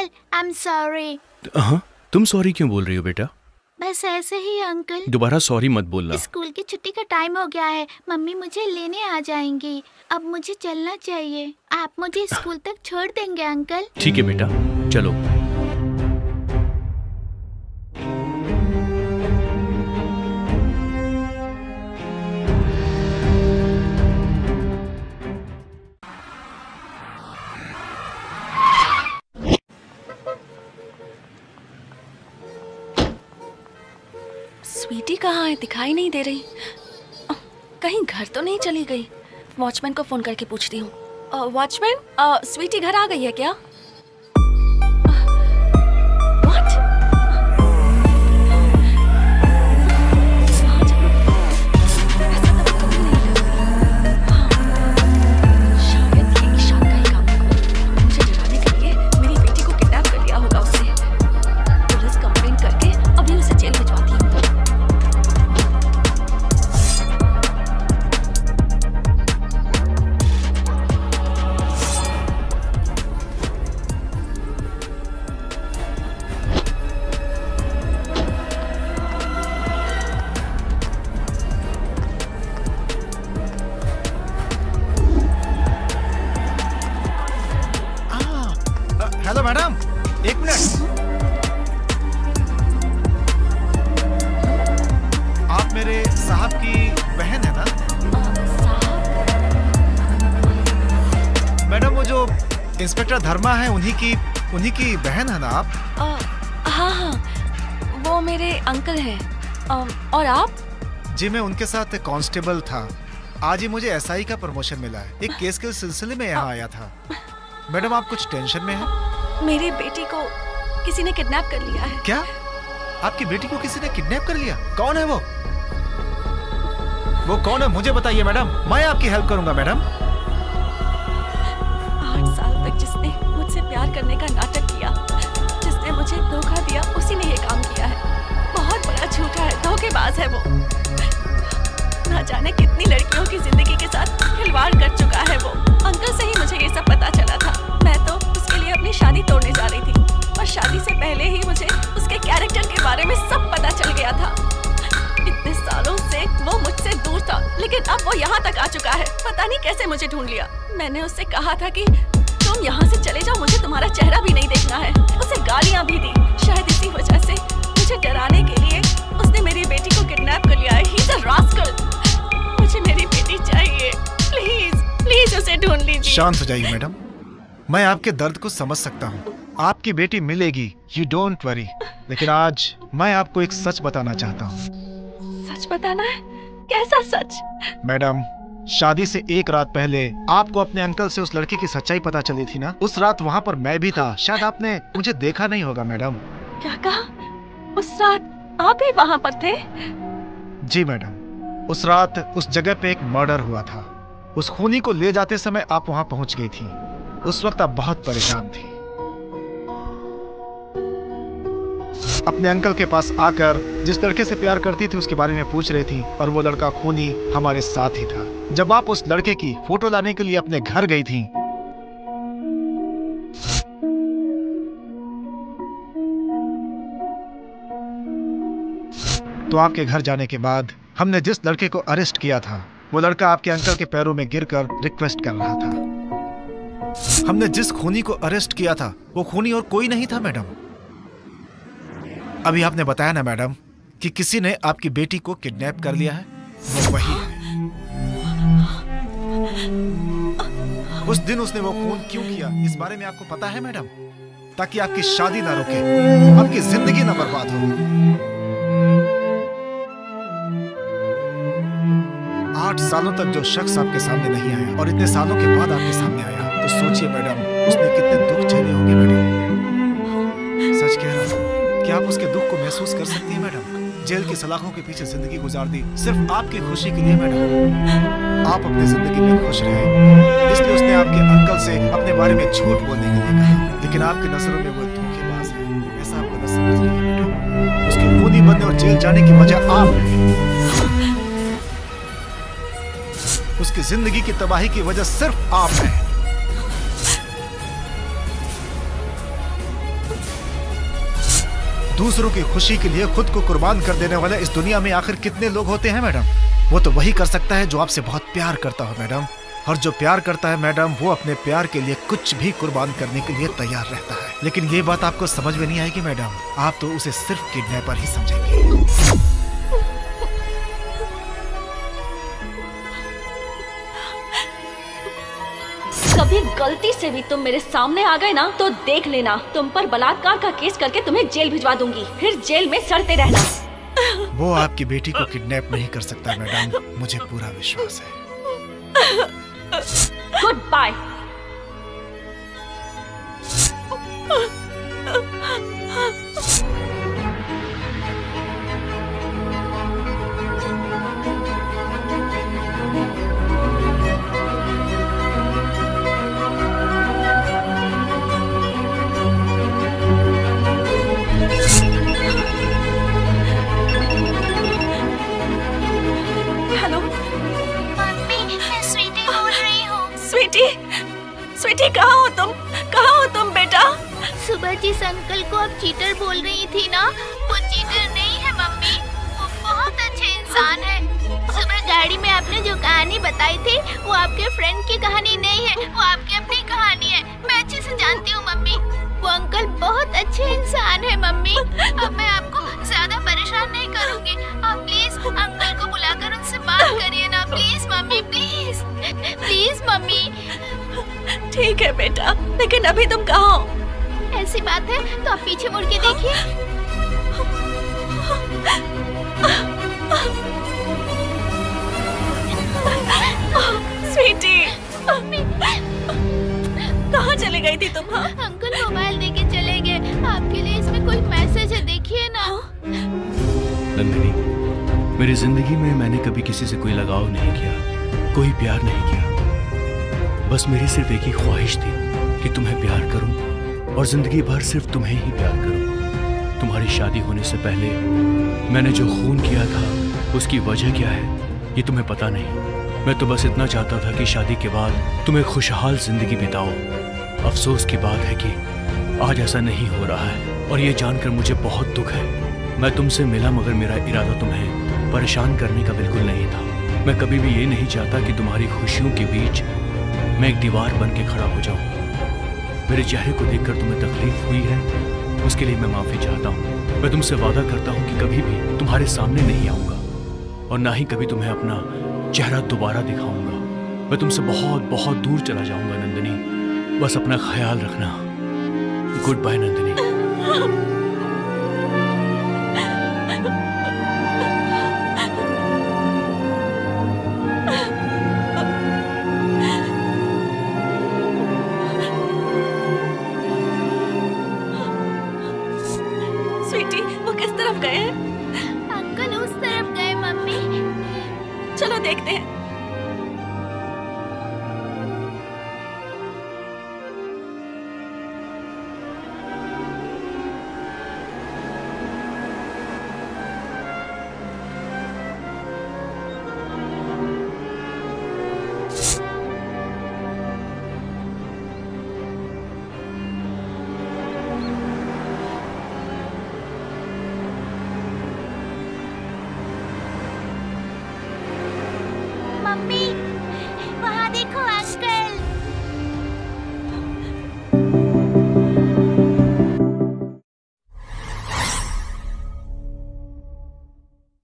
I am sorry. हाँ, तुम sorry क्यों बोल रही हो बेटा? बस ऐसे ही अंकल। दोबारा सॉरी मत बोलना। स्कूल की छुट्टी का टाइम हो गया है, मम्मी मुझे लेने आ जाएंगी। अब मुझे चलना चाहिए। आप मुझे स्कूल तक छोड़ देंगे अंकल? ठीक है बेटा, चलो। स्वीटी कहाँ है? दिखाई नहीं दे रही। कहीं घर तो नहीं चली गई? वॉचमैन को फोन करके पूछती हूँ। वॉचमैन, स्वीटी घर आ गई है क्या? हेलो मैडम, एक मिनट। आप मेरे साहब की बहन है ना? मैडम, वो जो इंस्पेक्टर धर्मा है उन्हीं की बहन है ना आप? हाँ हाँ, वो मेरे अंकल हैं। और आप? जी, मैं उनके साथ कांस्टेबल था। आज ही मुझे एसआई का प्रमोशन मिला है। एक केस के सिलसिले में यहाँ आया था। मैडम, आप कुछ टेंशन में हैं? मेरी बेटी को किसी ने किडनैप कर लिया है। क्या? आपकी बेटी को किसी ने किडनैप कर लिया? कौन है वो? वो कौन है मुझे बताइए मैडम, मैं आपकी हेल्प करूंगा मैडम। 8 साल तक जिसने मुझसे प्यार करने का नाटक किया, जिसने मुझे धोखा दिया, उसी ने ये काम किया है। बहुत बड़ा झूठा है, धोखेबाज है वो। ना जाने कितनी लड़कियों की जिंदगी के साथ खिलवाड़ कर चुका है वो। अंकल से ही मुझे ये सब पता चला था। मैं तो उसके लिए अपनी शादी तोड़ने जा रही थी, और शादी से पहले ही मुझे उसके कैरेक्टर के बारे में सब पता चल गया था। इतने सालों से वो मुझसे दूर था, लेकिन अब वो यहाँ तक आ चुका है। पता नहीं कैसे मुझे ढूंढ लिया। मैंने उससे कहा था कि तुम यहाँ से चले जाओ, मुझे तुम्हारा चेहरा भी नहीं देखना है। उसे गालियाँ भी दी। शायद इसी वजह से मुझे डराने के लिए उसने मेरी बेटी को किडनैप कर लिया है। He is a rascal. मुझे मेरी बेटी चाहिए। प्लीज प्लीज उसे ढूंढ लीजिए। शांत हो जाइए मैडम, मैं आपके दर्द को समझ सकता हूँ। आपकी बेटी मिलेगी, यू डोंट वरी। लेकिन आज मैं आपको एक सच बताना चाहता हूँ। सच बताना है? कैसा सच? मैडम, शादी से एक रात पहले आपको अपने अंकल से उस लड़के की सच्चाई पता चली थी ना? उस रात वहाँ पर मैं भी था। शायद आपने मुझे देखा नहीं होगा मैडम। क्या कहा? उस रात आप ही वहाँ पर थे? जी मैडम, उस रात उस जगह पे एक मर्डर हुआ था। उस खूनी को ले जाते समय आप वहाँ पहुँच गई थी। उस वक्त आप बहुत परेशान थी। अपने अंकल के पास आकर जिस लड़के से प्यार करती थी उसके बारे में पूछ रही थी, और वो लड़का खूनी हमारे साथ ही था। जब आप उस लड़के की फोटो लाने के लिए अपने घर गई थी, तो आपके घर जाने के बाद हमने जिस लड़के को अरेस्ट किया था, वो लड़का आपके अंकल के पैरों में गिरकर रिक्वेस्ट कर रहा था। हमने जिस खूनी को अरेस्ट किया था, वो खूनी और कोई नहीं था मैडम। अभी आपने बताया ना मैडम कि किसी ने आपकी बेटी को किडनैप कर लिया है, वो वही है। उस दिन उसने वो खून क्यों किया, इस बारे में आपको पता है मैडम? ताकि आपकी शादी ना रुके, आपकी जिंदगी ना बर्बाद हो। 8 सालों तक जो शख्स आपके सामने नहीं आया और इतने सालों के बाद आपके सामने आया, तो सोचिए मैडम, उसने कितने दुख झेले होंगे मैडम। सच कह रहा हूं, क्या आप उसके दुख को महसूस कर सकती हैं मैडम? जेल की सलाखों के पीछे जिंदगी गुजार दी सिर्फ आपकी खुशी के लिए मैडम। आप अपनी जिंदगी में खुश रहे, इसलिए उसने आपके अंकल से अपने बारे में झूठ बोलने के लिए कहा। लेकिन आपकी नजरों में वो धोखेबाज है, ऐसा आप गलत समझ रही हैं मैडम। उसके खूनी बनने और जेल जाने की वजह आप हैं। उसकी जिंदगी की तबाही की वजह सिर्फ आप हैं। दूसरों की खुशी के लिए खुद को कुर्बान कर देने वाले इस दुनिया में आखिर कितने लोग होते हैं मैडम? वो तो वही कर सकता है जो आपसे बहुत प्यार करता हो मैडम। और जो प्यार करता है मैडम, वो अपने प्यार के लिए कुछ भी कुर्बान करने के लिए तैयार रहता है। लेकिन ये बात आपको समझ में नहीं आएगी मैडम। आप तो उसे सिर्फ किडनैपर ही समझेंगे। कभी गलती से भी तुम मेरे सामने आ गए ना तो देख लेना, तुम पर बलात्कार का केस करके तुम्हें जेल भिजवा दूंगी, फिर जेल में सड़ते रहना। वो आपकी बेटी को किडनैप नहीं कर सकता मैडम, मुझे पूरा विश्वास है। Good bye. हेलो मम्मी, मैं स्वीटी बोल रही हूँ। स्वीटी कहाँ हो तुम? कहाँ हो तुम बेटा? सुबह जिस अंकल को आप चीटर बोल रही थी ना, वो चीटर नहीं है मम्मी, वो बहुत अच्छे इंसान है। सुबह गाड़ी में आपने जो कहानी बताई थी वो आपके फ्रेंड की कहानी नहीं है, वो आपकी अपनी कहानी है। मैं अच्छे से जानती हूँ मम्मी, वो अंकल बहुत अच्छे इंसान है मम्मी। अब मैं आपको ज्यादा परेशान नहीं करूँगी, आप प्लीज अंकल को बुलाकर उनसे बात करिए ना, please mummy, please please mummy. ठीक है बेटा, लेकिन अभी तुम कहाँ हो? ऐसी बात है तो आप पीछे मुड़ के देखिए। स्वीटी, कहाँ चली गई थी तुम? हाँ? अंकल मोबाइल देके चले गए, आपके लिए इसमें कोई मैसेज है, देखिए ना। नंदिनी, मेरी जिंदगी में मैंने कभी किसी से कोई लगाव नहीं किया, कोई प्यार नहीं किया। बस मेरी सिर्फ एक ही ख्वाहिश थी कि तुम्हें प्यार करूं और जिंदगी भर सिर्फ तुम्हें ही प्यार करूं। तुम्हारी शादी होने से पहले मैंने जो खून किया था उसकी वजह क्या है ये तुम्हें पता नहीं। मैं तो बस इतना चाहता था कि शादी के बाद तुम्हें खुशहाल जिंदगी बिताओ। अफसोस की बात है कि आज ऐसा नहीं हो रहा है और ये जानकर मुझे बहुत दुख है। मैं तुमसे मिला मगर मेरा इरादा तुम्हें परेशान करने का बिल्कुल नहीं था। मैं कभी भी ये नहीं चाहता कि तुम्हारी खुशियों के बीच मैं एक दीवार बन के खड़ा हो जाऊं। मेरे चेहरे को देखकर तुम्हें तकलीफ हुई है, उसके लिए मैं माफ़ी चाहता हूँ। मैं तुमसे वादा करता हूँ कि कभी भी तुम्हारे सामने नहीं आऊँगा और ना ही कभी तुम्हें अपना चेहरा दोबारा दिखाऊंगा। मैं तुमसे बहुत बहुत दूर चला जाऊँगा नंदिनी, बस अपना ख्याल रखना। Good bye Nandini. स्वीटी, वो किस तरफ गए हैं? अंकल उस तरफ गए मम्मी। चलो देखते हैं। मम्मी